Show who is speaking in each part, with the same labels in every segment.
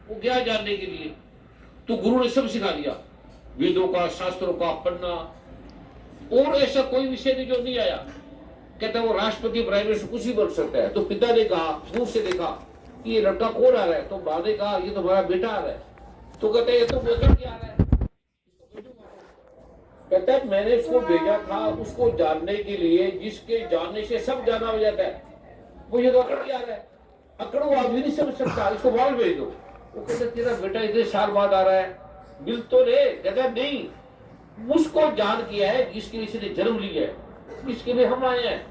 Speaker 1: वो गया जानने के लिए। तो गुरु ने सब सिखा दिया, वेदों का, शास्त्रों का पढ़ना, और ऐसा कोई विषय नहीं जो नहीं आया। कहता वो राष्ट्रपति प्राइम मिनिस्टर कुछ भी बन सकता है। तो पिता ने कहा, दूर से देखा कि ये लड़का कौन आ रहा है, तो माँ ने कहा ये तुम्हारा बेटा आ रहा है। तो कहते ये तो बेटा क्या आ रहा है, कहता है मैंने उसको भेजा था उसको जानने के लिए जिसके जानने से सब जाना हो जाता है। मुझे तो अकड़ आ रहा है, अकड़ो आप भी नहीं समझ सकता, इसको वापस भेज दो। वो कहते तेरा बेटा इतने साल बाद आ रहा है, बिल तो रे। कहता नहीं, उसको जान किया है जिसके लिए इसने जन्म लिया है, इसके लिए हम आए हैं,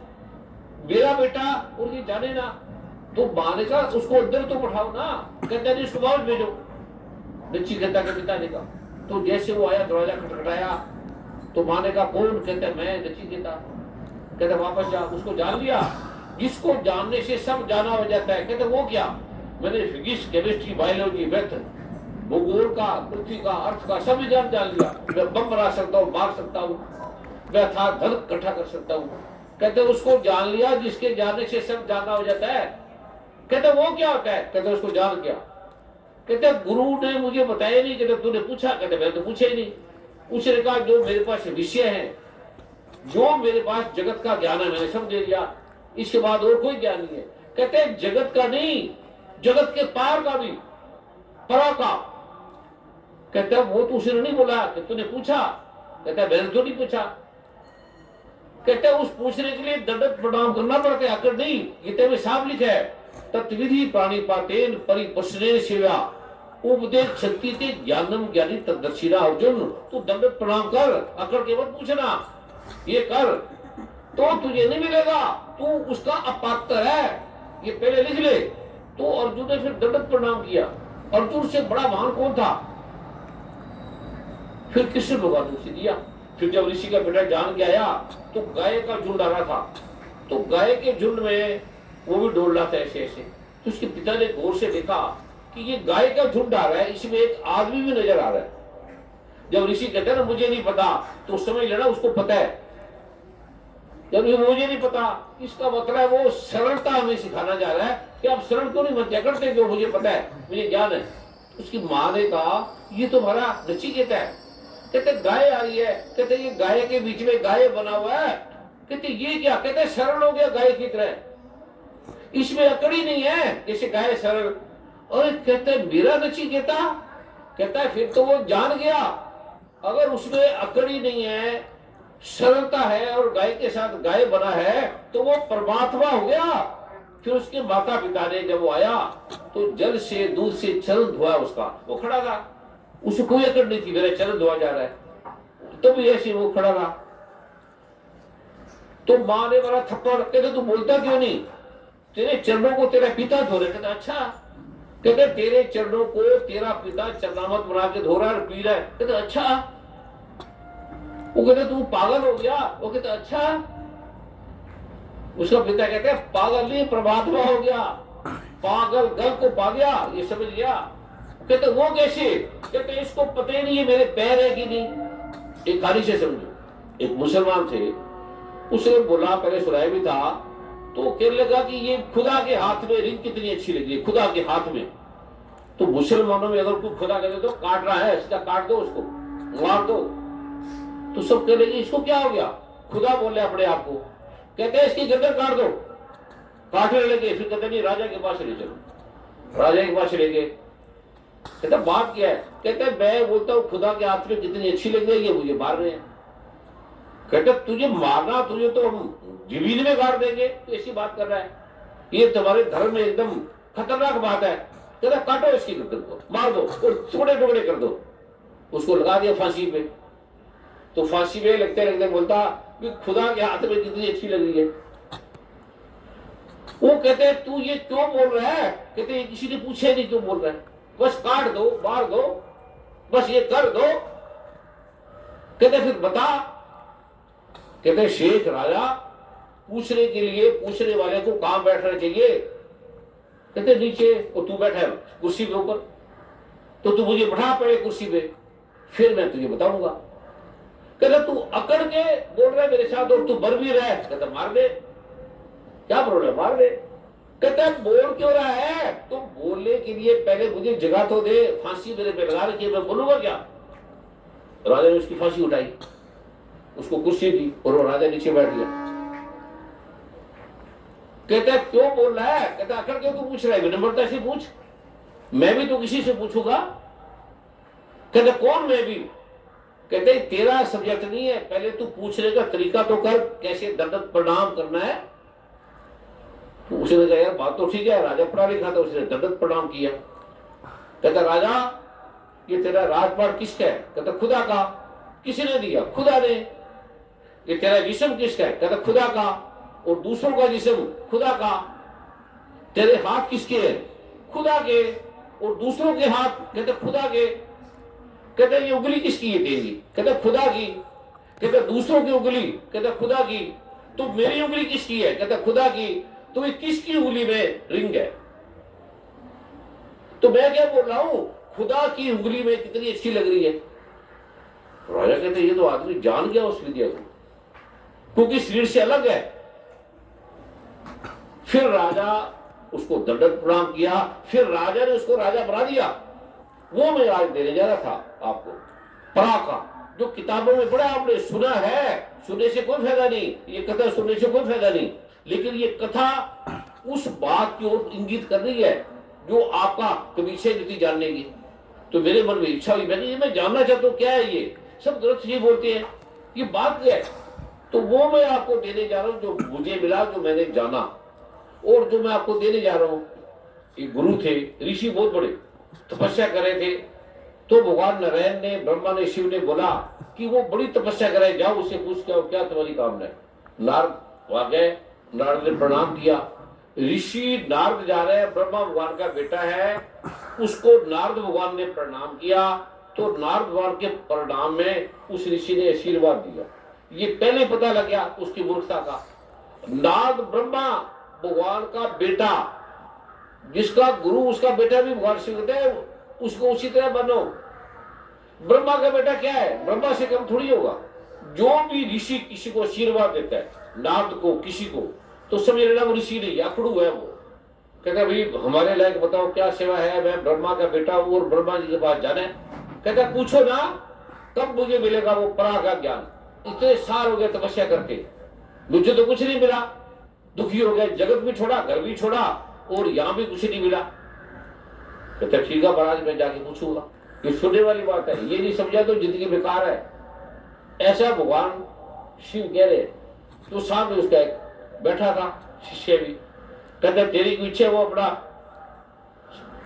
Speaker 1: मेरा बेटा, और ये जाने ना। तो माँ ने कहा उसको अंदर तो उठाओ ना। कहता नहीं, उसको वापस भेजो, नचिकेता के पिता ने कहा। तो जैसे वो आया, दरवाजा खटखटाया, तो माँ ने कहा कौन? कहता मैं नचिकेता। कहता वापस जा, उसको जान लिया जिसको जानने से सब जाना हो जाता है। कहते वो क्या? मैंने फिजिक्स, केमिस्ट्री, बायोलॉजी, मैथ, भूगोल का, पृथ्वी का, अर्थ का सब जान लिया। मैं बम बना सकता हूँ, मार सकता हूँ, मैं था धन इकट्ठा कर सकता हूँ। कहते उसको जान लिया जिसके जानने से सब जानना हो जाता है। कहते वो क्या होता है? कहते उसको जान क्या? कहते गुरु ने मुझे बताया नहीं। कहते तूने पूछा? कहते मैंने तो पूछा ही नहीं। उसने कहा जो मेरे पास विषय है, जो मेरे पास जगत का ज्ञान है, मैंने सब दे दिया, इसके बाद और कोई ज्ञान नहीं है। कहते जगत का नहीं, जगत के पार का भी, परा का। कहते वो तो उसने नहीं बोला कि तूने पूछा। कहता मैंने तो नहीं पूछा। कहते उस पूछने के लिए दंडक प्रणाम करना पड़ता है, अकड़ नहीं। गीता में साफ लिखा है, तत्विधि प्राणी पातेन परिपश्रेण सेवा उपदेश शक्ति ते ज्ञानम ज्ञानी तदर्शिना। अर्जुन तू दंडक प्रणाम कर, अकड़ के मत पूछना, ये कर तो तुझे नहीं मिलेगा, तू उसका अपात्र है, ये पहले लिख ले। तो अर्जुन ने फिर दंडक प्रणाम किया। अर्जुन से बड़ा महान कौन था? फिर कृष्ण भगवान ने उसे दिया। फिर जब ऋषि का बेटा जान के आया तो गाय का झुंड आ रहा था, तो गाय के झुंड में वो भी डोल रहा था ऐसे ऐसे। तो उसके पिता ने गौर से देखा कि ये गाय का झुंड आ रहा है, इसमें एक आदमी भी नजर आ रहा है। जब ऋषि कहते हैं ना मुझे नहीं पता, तो उस समय लेना उसको पता है। जब ये मुझे नहीं पता, इसका मतलब है वो सरलता हमें सिखाना जा रहा है कि आप सरल क्यों नहीं मत करते, जो मुझे पता है, मुझे ज्ञान है। उसकी माँ ने कहा ये तो हमारा नचिकेता है। कहते गाय आ रही है। कहते ये गाय के बीच में गाय बना हुआ है। कहते ये क्या? कहते सरल हो गया गाय की तरह, इसमें अकड़ी नहीं है जैसे गाय सरल। और कहते मेरा नचिकेता। कहता है फिर तो वो जान गया, अगर उसमें अकड़ी नहीं है, सरलता है, और गाय के साथ गाय बना है, तो वो परमात्मा हो गया। फिर उसके माता पिता ने जब वो आया तो जल से दूध से चरण धोया उसका, वो खड़ा था, उसे कोई अकड़ नहीं थी मेरा चरण धोआ जा रहा है, तो भी ऐसे वो खड़ा रहा। तो माँ ने बड़ा थप्पड़, कहते तू बोलता क्यों नहीं, तेरे चरणों को तेरा पिता धो रहे। कहते अच्छा। कहते तेरे चरणों को तेरा पिता चरणामत बना के धो रहा है, पी रहा है। कहते अच्छा। वो कहते तू पागल हो गया। वो कहते अच्छा। उसका पिता कहते हैं पागल नहीं, परमात्मा हो गया, पागल गल को पा गया, ये समझ गया। कहते वो कैसे? कहते इसको पता ही नहीं है मेरे पैर है कि नहीं। एक कहानी से समझो, एक मुसलमान थे, उसे बोला, पहले सुनाया भी था, तो कहने लगा कि ये खुदा के हाथ में रिंग कितनी अच्छी लगी है, खुदा के हाथ में। तो मुसलमानों में अगर कोई खुदा कहते तो काट रहा है, सीधा काट दो उसको, मार दो। तो सब कह लगे इसको क्या हो गया, खुदा बोले अपने आप को। कहते हैं इसकी गर्दन काट दो। काटने लगे, फिर कहते नहीं राजा के पास ले चलो। राजा के पास ले गए। कहता बात क्या है? कहते मैं बोलता हूँ खुदा के हाथ में कितनी अच्छी लग रही है, मुझे मार रहे हैं। कहते तुझे मारना, तुझे तो हम जमीन में गाड़ देंगे, तो ऐसी बात कर रहा है, ये तुम्हारे धर्म में एकदम खतरनाक बात है। कहता काटो इसकी गर्दन को, मार दो और टुकड़े टुकड़े कर दो। उसको लगा दिया फांसी पे। तो फांसी पे लगते लगते बोलता कि खुदा के हाथ में कितनी अच्छी लग रही है। वो कहते तू ये क्यों बोल रहा है? कहते किसी ने पूछे नहीं क्यों बोल रहा है, बस काट दो, मार दो, बस ये कर दो। कहते फिर बता। कहते शेख राजा, पूछने के लिए पूछने वाले को कहां बैठना चाहिए? कहते नीचे, और तू बैठा है कुर्सी के ऊपर, तो तू मुझे बैठा पड़े कुर्सी पे, फिर मैं तुझे बताऊंगा। कहते तू अकड़ के बोल रहा है मेरे साथ और तू मर भी रहा है। कहता मार दे, क्या प्रॉब्लम, मार दे। कहता है बोल क्यों रहा है? तो बोलने के लिए पहले मुझे जगह तो दे, फांसी मेरे पे लगा रखी है, मैं बोलूंगा क्या? राजा ने उसकी फांसी उठाई, उसको कुर्सी दी और वो राजा नीचे बैठ गया। कहता है क्यों बोल रहा है? कहता आखिर क्यों तू पूछ रहा है? विनम्रता से पूछ, मैं भी तो किसी से पूछूंगा। कहते कौन मैं भी? कहते तेरा सब्जेक्ट नहीं है, पहले तू पूछने का तरीका तो कर, कैसे दंडवत प्रणाम करना है। तो उसने कहा यार बात तो ठीक है, राजा पढ़ा लिखा था, उसने दंडवत प्रणाम किया। कहता राजा ये तेरा राजपाट किसका है? कहता खुदा का। किसने दिया? खुदा ने। ये तेरा जिस्म किसका है? कहता खुदा का। और दूसरों का जिस्म खुदा का। तेरे हाथ किसके हैं? खुदा के। और दूसरों के हाथ? कहते खुदा के। कहते ये उंगली किसकी है तेरी? कहते खुदा की। कहते दूसरों की उंगली? कहते खुदा की। तो मेरी उंगली किसकी है? कहते खुदा की। तो ये किसकी उंगली में रिंग है? तो मैं क्या बोल रहा हूं, खुदा की उंगली में कितनी अच्छी लग रही है। राजा कहते ये तो आदमी जान गया उस विद्या को, क्योंकि शरीर से अलग है। फिर राजा उसको दंडवत प्रणाम किया, फिर राजा ने उसको राजा बना दिया। वो मैं आज देने जा रहा था आपको, पढ़ा का, जो किताबों में पढ़ा आपने, सुना है, सुनने से कोई फायदा नहीं, ये कथा सुनने से कोई फायदा नहीं, लेकिन ये कथा उस बात की ओर इंगित कर रही है जो आपका कभी से नहीं जानने की। तो मेरे मन में इच्छा हुई, मैं जानना चाहता हूं क्या है ये, सब गलत ये बोलते हैं, ये बात क्या है? तो वो मैं आपको देने जा रहा हूं जो मुझे मिला, जो मैंने जाना। और जो मैं आपको देने जा रहा हूं, एक गुरु थे, ऋषि बहुत बड़े, तपस्या कर रहे थे। तो भगवान नारायण ने, ब्रह्मा ने, शिव ने बोला कि वो बड़ी तपस्या करे, जाओ उससे पूछ के क्या तुम्हारी कामना है। नारद वहां गए, नारद ने प्रणाम किया। ऋषि नारद जा रहे हैं, ब्रह्मा भगवान का बेटा है, उसको नारद भगवान ने प्रणाम किया। तो नारद भगवान के प्रणाम में उस ऋषि ने आशीर्वाद दिया। ये पहले पता लग गया उसकी मूर्खता का। नारद ब्रह्मा भगवान का बेटा, जिसका गुरु उसका बेटा भी भगवान शिव कहते हैं, उसको उसी तरह बनो। ब्रह्मा का बेटा क्या है? ब्रह्मा से कम थोड़ी होगा। जो भी ऋषि किसी को आशीर्वाद देता है, नारद को, किसी को, तो समझ लेना वो ऋषि नहीं, अकड़ू है वो। कहता भाई हमारे लायक बताओ क्या सेवा है, मैं ब्रह्मा का बेटा हूं और ब्रह्मा जी के पास जाना है। कहता पूछो ना, कब मुझे मिलेगा वो परा का ज्ञान? इतने साल हो गए तपस्या करके, मुझे तो कुछ नहीं मिला, दुखी हो गया, जगत भी छोड़ा, घर भी छोड़ा, और यहां भी कुछ नहीं मिला। कहता ठीक है महाराज, मैं जाके पूछूंगा। ये सुनने वाली बात है, ये नहीं समझा तो जिंदगी बेकार है। ऐसा भगवान शिव कह रहे। तो सामने उसका एक बैठा था शिष्य भी। कहता तेरी कोई इच्छा? वो अपना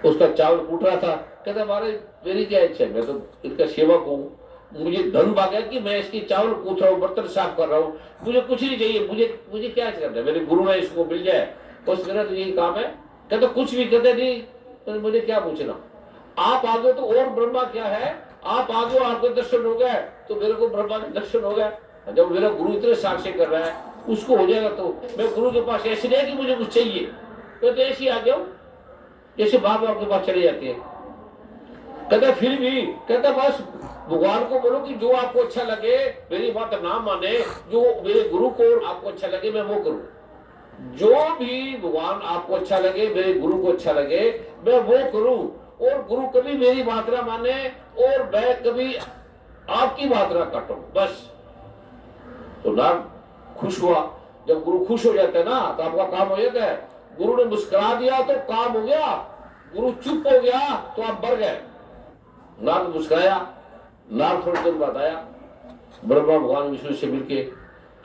Speaker 1: उसका चावल कूट रहा था। कहता महाराज मेरी क्या इच्छा है, मैं तो इसका सेवक हूँ, मुझे धन भागा कि मैं इसकी चावल कूट रहा हूँ, बर्तन साफ कर रहा हूँ, मुझे कुछ नहीं चाहिए, मुझे क्या करना है, मेरे गुरु ने इसको मिल जाए बस मेरा तो यही काम है। कहते कुछ भी। कहते नहीं तो मुझे क्या पूछना, आप आगे तो और ब्रह्मा क्या है, आप आगे आपको दर्शन हो गए तो मेरे को ब्रह्मा के दर्शन हो गए। जब मेरा गुरु इतने साक्षी कर रहा है उसको हो जाएगा, तो मैं गुरु के पास ऐसे नहीं कि मुझे कुछ चाहिए, तो ऐसे ही आ जाओ जैसे बाप आपके पास चले जाते हैं। कहता फिर भी, कहता बस भगवान को बोलो कि जो आपको अच्छा लगे, मेरी बात ना माने, जो मेरे गुरु को आपको अच्छा लगे मैं वो करूं। जो भी भगवान आपको अच्छा लगे, मेरे गुरु को अच्छा लगे, मैं वो करूं। और गुरु कभी मेरी बात ना माने और मैं कभी आपकी बात ना काटूं, बस। तो नाम खुश हुआ। जब गुरु खुश हो जाता है ना तो आपका काम हो जाता है। गुरु ने मुस्कुरा दिया तो काम हो गया, गुरु चुप हो गया तो आप बढ़ गए। नारद मुस्कुराया, नारद थोड़ी देर बाद आया ब्रह्मा भगवान विष्णु से मिलके।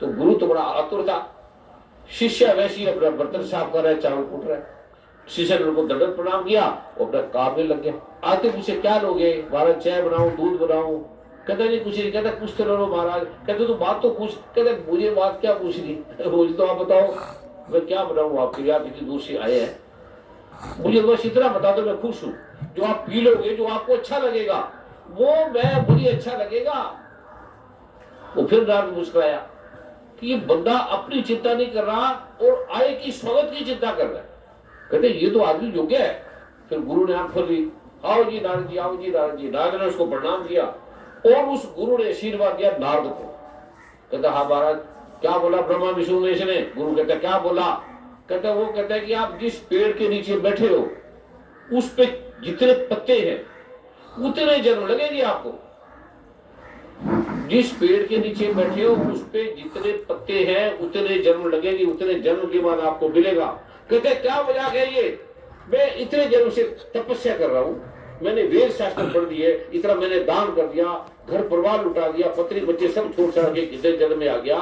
Speaker 1: तो गुरु तो बड़ा आतुर था, शिष्य वैसी अपना बर्तन साफ कर रहा है, चावल कूट रहा है। शिष्य ने उनको दंडवत प्रणाम किया, वो अपना काम में लग गया। आते पूछे क्या लोगे? महाराज चाय बनाऊं, दूध बनाऊं? कहता नहीं कुछ नहीं। कहता कुछ तो लो महाराज। कहते तो बात तो पूछ। कहते मुझे बात क्या पूछनी, मुझे तो आप बताओ मैं क्या बनाऊं आपके लिए, आप इतनी दूर से आए हैं, मुझे बस इतना बता दो, मैं खुश हूं। जो आप पी लोगे, जो आपको अच्छा लगेगा वो मुझे अच्छा लगेगा। वो फिर नारद मुस्कुराया कि ये बंदा अपनी चिंता नहीं कर रहा और आए की स्वागत की चिंता कर रहा है। कहते ये तो आदमी योग्य है। फिर गुरु ने आंख खोल ली, आओ जी नारद जी, आओ जी नारद जी। नारद ने उसको प्रणाम किया और उस गुरु ने आशीर्वाद दिया नारद को। कहता हाँ महाराज क्या बोला ब्रह्मा विष्णु ने इसने? गुरु कहता क्या बोला? वो कहता है कि आप जिस पेड़ के नीचे बैठे हो उस पे जितने पत्ते हैं उतने जन्म लगेंगे आपको। जिस पेड़ के नीचे बैठे हो उस पे जितने पत्ते हैं उतने जन्म लगेंगे, उतने जन्म के बाद आपको मिलेगा। कहते क्या मजाक है ये, मैं इतने जन्म से तपस्या कर रहा हूं, मैंने वेद शास्त्र पढ़ दिए, इतना मैंने दान कर दिया, घर परिवार लुटा दिया, पत्नी बच्चे सब छोड़ छाड़ के कितने जन्म में आ गया,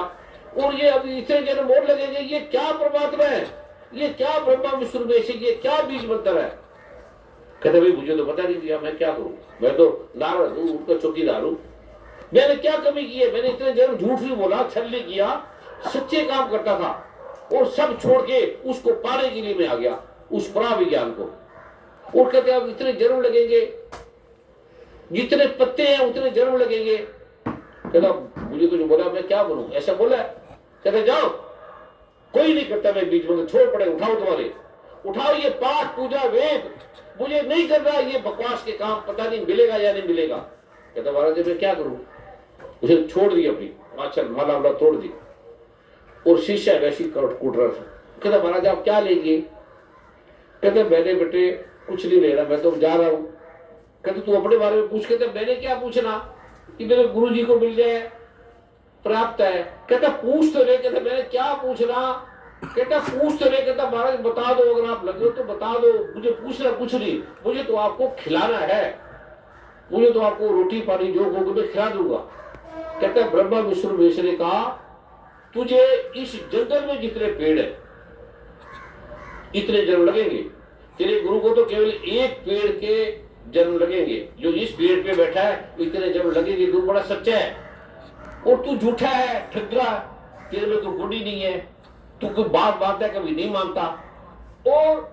Speaker 1: और ये अभी इतने जन्म और लगेंगे। ये क्या परमात्मा है, ये क्या ब्रह्मा विष्णु महेश, ये क्या बीज मंत्र है। कहते भाई मुझे तो पता नहीं दिया, मैं क्या करूं, मैं तो नारद हूं, उनका चौकीदार हूं, मैंने क्या कमी की है, मैंने इतने जन्म झूठ नहीं बोला, छल नहीं किया, सच्चे काम करता था, और सब छोड़ के उसको पाने के लिए मैं आ गया, उस परा विज्ञान को। और कहते अब इतने जन्म लगेंगे, जितने पत्ते हैं उतने जन्म लगेंगे। कहता मुझे तो जो बोला मैं क्या बोलूं, ऐसा बोला। कहते जाओ, कोई नहीं करता मैं बीच में, छोड़ पड़े, उठाओ तुम्हारे, उठाओ ये पाठ पूजा वेद, मुझे नहीं कर रहा ये बकवास के काम, पता नहीं मिलेगा या नहीं मिलेगा। कहता महाराज मैं क्या करूं, उसे छोड़ दी अपनी माचल माला वाला तोड़ दी, और शीशा वैसी कूट रहा था। कहता महाराज आप क्या लेंगे। कहते मैंने बेटे कुछ नहीं ले रहा, मैं तो जा रहा हूं। कहते तू अपने बारे में पूछ। कहते मैंने क्या पूछना कि मेरे गुरु जी को मिल जाए, प्राप्त है। कहता पूछ तो ले। कहते मैंने क्या पूछना। कहता पूछ तो ले। कहता महाराज बता दो, अगर आप लगे हो तो बता दो, मुझे पूछना कुछ नहीं, मुझे तो आपको खिलाना है, मुझे तो आपको रोटी पानी जो होगा मैं खिला दूंगा। कहता ब्रह्मा विष्णु महेश ने कहा तुझे इस जंगल में जितने पेड़ है इतने जन्म लगेंगे, तेरे गुरु को तो केवल एक पेड़ के जन्म लगेंगे, जो इस पेड़ पे बैठा है इतने जन्म लगेंगे। गुरु बड़ा सच्चा है और तू झूठा है, ठगरा, तेरे में तो गुण ही नहीं है, तू कोई बात मानता है कभी नहीं मानता, और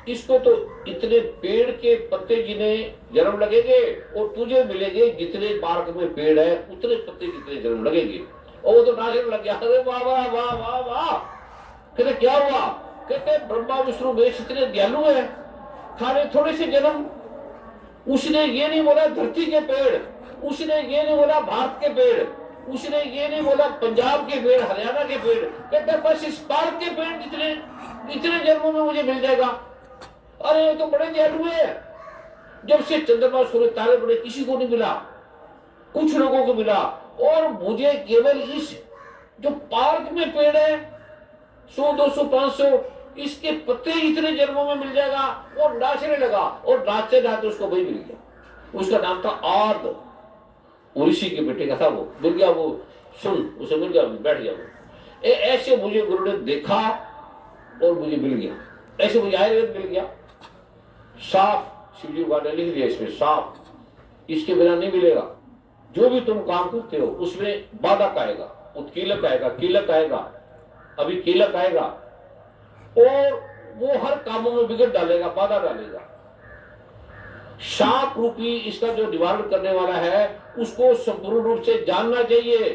Speaker 1: इसको तो इतने पेड़ के पत्ते जिन्हें जन्म लगेंगे और तुझे मिलेंगे जितने पार्क में पेड़ है उतने पत्ते कितने जन्म लगेंगे। और वो तो नाचने लग गया, अरे वाह वाह वाह वाह वाह। कहते क्या हुआ। कहते ब्रह्मा विष्णु महेश इतने दयालु है, खाने थोड़े से जन्म। उसने ये नहीं बोला धरती के पेड़, उसने ये नहीं बोला भारत के पेड़, उसने ये नहीं बोला पंजाब के पेड़, हरियाणा के पेड़। कहते बस इस पार्क के पेड़ जितने इतने जन्मों में मुझे मिल जाएगा। अरे तो बड़े दयालु है, जब से चंद्रमा सूर्य तारे बड़े किसी को नहीं मिला, कुछ लोगों को मिला, और मुझे केवल इस जो पार्क में पेड़ है 100 200 500 इसके पत्ते इतने जन्मों में मिल जाएगा। और नाचने लगा, और नाचते नाचते उसको वही मिल गया। उसका नाम था आर्द, ऋषि के बेटे का था, वो मिल गया, वो सुन उसे मिल गया, बैठ गया वो। ऐसे मुझे गुरु ने देखा और मुझे मिल गया, ऐसे मुझे आयुर्वेद मिल गया साफ। शिवजी ने लिख दिया इसमें साफ, इसके बिना नहीं मिलेगा। जो भी तुम काम करते हो उसमें बाधक आएगा, उत्कीलक आएगा, कीलक आएगा, अभी कीलक आएगा, और वो हर कामों में बिगड़ डालेगा, बाधा डालेगा। शाप रूपी इसका जो निवारण करने वाला है उसको संपूर्ण रूप से जानना चाहिए,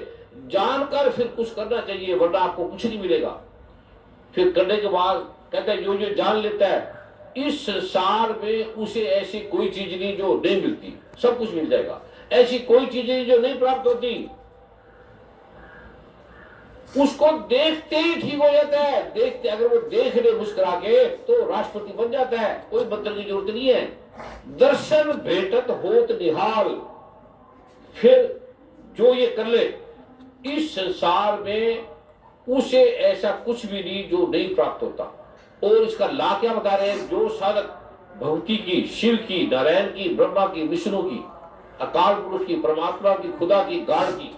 Speaker 1: जानकर फिर कुछ करना चाहिए, वरना आपको कुछ नहीं मिलेगा। फिर करने के बाद कहता है जो जान लेता है इस संसार में उसे ऐसी कोई चीज नहीं जो नहीं मिलती, सब कुछ मिल जाएगा। ऐसी कोई चीज नहीं जो नहीं प्राप्त होती, उसको देखते ही ठीक हो जाता है। देखते अगर वो देख ले मुस्कुरा के तो राष्ट्रपति बन जाता है, कोई मंत्र की जरूरत नहीं है। दर्शन भेटत होत निहाल, फिर जो ये कर ले इस संसार में उसे ऐसा कुछ भी नहीं जो नहीं प्राप्त होता। और इसका ला क्या बता रहे हैं, जो साधक भक्ति की, शिव की, नारायण की, ब्रह्मा की, विष्णु की, अकाल पुरुष की, परमात्मा की, खुदा की, गाढ़ की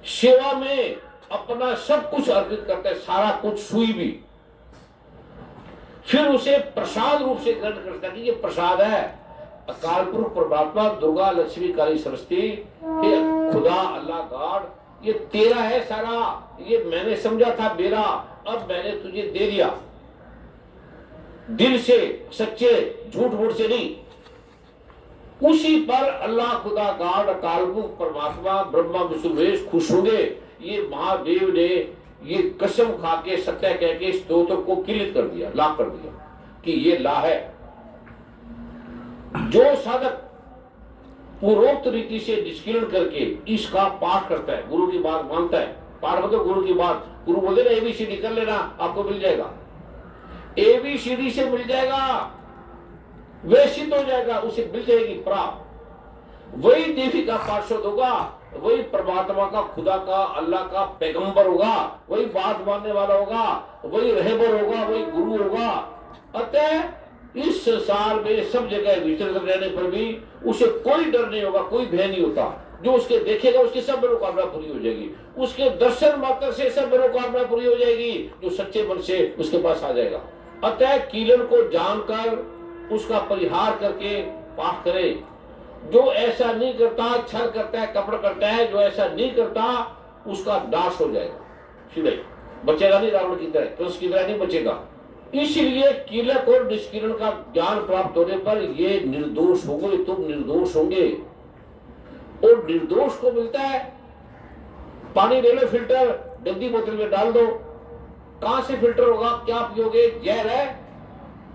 Speaker 1: सेवा में अपना सब कुछ अर्पित करता है, सारा कुछ सुई भी, फिर उसे प्रसाद रूप से ग्रहण करता है कि ये प्रसाद है। अकाल पुरुष, परमात्मा, दुर्गा, लक्ष्मी, काली, सरस्वती, खुदा, अल्लाह, गाढ़, ये तेरा है सारा, ये मैंने समझा था मेरा, अब मैंने तुझे दे दिया, दिल से, सच्चे, झूठ मूठ से नहीं। उसी पर अल्लाह, खुदा, गाढ़, अकाल पुरुष, परमात्मा, ब्रह्मा विष्णु महेश खुश होंगे। ये महादेव ने ये कसम खा के सत्य कह के स्तोत्र को किलित कर दिया, ला कर दिया कि ये ला है। जो साधक पूर्वोक्त रीति से निष्कीर्ण करके इसका पाठ करता है, गुरु की बात मानता है, पाठ मतलब गुरु की बात, गुरु बोलते ना एबीसीडी कर लेना, आपको मिल जाएगा, एबीसीडी से मिल जाएगा, वह सिद्ध हो जाएगा, उसे मिल जाएगी प्राप्त। वही देवी का पार्षद होगा, वही परमात्मा का, खुदा का, अल्लाह का पैगंबर होगा, वही बात मानने वाला होगा, वही रहबर होगा, वही गुरु होगा। अतः इस संसार में सब जगह विचरित रहने पर भी उसे कोई डर नहीं होगा, कोई भय नहीं होता। जो उसके देखेगा उसकी सब मनोकामना पूरी हो जाएगी, उसके दर्शन मात्र से सब मनोकामना पूरी हो जाएगी, जो सच्चे मन से उसके पास आ जाएगा। अतः कीलन को जानकर उसका परिहार करके पाठ करे। जो ऐसा नहीं करता, छल करता है, कपट करता है, जो ऐसा नहीं करता उसका नाश हो जाएगा, सीधे बचेगा नहीं, रावण की तरह, कंस की तरह नहीं बचेगा। इसलिए कीलक और निष्किरण का ज्ञान प्राप्त होने पर ये निर्दोष होंगे, तुम निर्दोष होंगे। और निर्दोष को मिलता है, पानी ले लो फिल्टर, गंदी बोतल में डाल दो, कहां से फिल्टर होगा, क्या पियोगे, जहर है।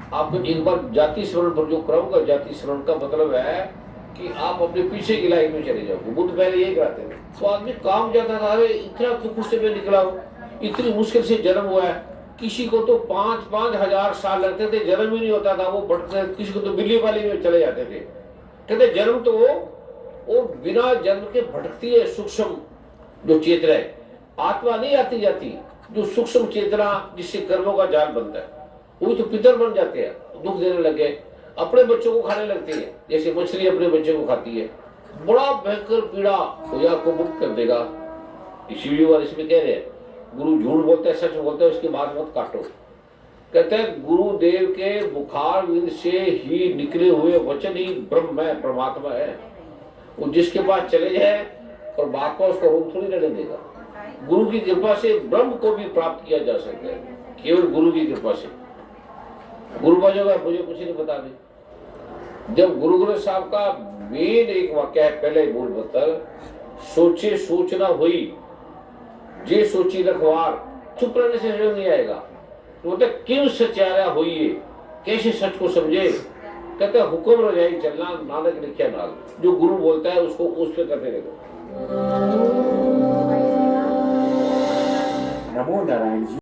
Speaker 1: आपको एक बार जाति स्मरण पर जो कराऊंगा, जाति स्मरण का मतलब है कि आप अपने पीछे की लाइन में चले जाओगे। बुद्ध पहले यही कराते थे। तो आदमी काम जाता था, अरे इतना दुख से मैं निकला हूं, इतनी मुश्किल से जन्म हुआ है। किसी को तो 5-5 हजार साल लगते थे, जन्म ही नहीं होता था, वो बढ़ते, किसी को तो बिल्ली वाली में चले जाते थे। कहते जन्म तो वो बिना जन्म के भटकती है, सूक्ष्म जो चेतना है, आत्मा नहीं आती जाती, जो सूक्ष्म चेतना जिससे कर्मों का जाल बनता है, वही तो पितर बन जाते हैं, दुख देने लगे, अपने बच्चों को खाने लगती है, जैसे मछली अपने बच्चे को खाती है। बड़ा भयंकर पीड़ा होया को मुक्त कर देगा। इसीलिए वो इसमें कह रहे हैं, गुरु झूठ बोलते हैं, सच बोलते हैं, उसकी बात मत काटो। कहते हैं गुरुदेव के मुखार विंद से ही निकले हुए वचन ही ब्रह्म है, परमात्मा है। वो जिसके पास चले जाए और बात को उसको रोक थोड़ी रहने देगा। गुरु की कृपा से ब्रह्म को भी प्राप्त किया जा सकता है, केवल गुरु की कृपा से। गुरु बजोगा मुझे कुछ नहीं बता दे। जब गुरु ग्रंथ साहब का मेन एक वाक्य है, पहले मूल मंत्र, सोचे सोचना हुई, जे सोची रखवार, चुप रहने से नहीं आएगा। तो बोलते क्यों सचारा हुई, कैसे सच को समझे। कहते हुक्म रजाई चलना, नानक लिखिया नाल, जो गुरु बोलता है उसको उस पे करने लगो।
Speaker 2: नमो नारायण जी।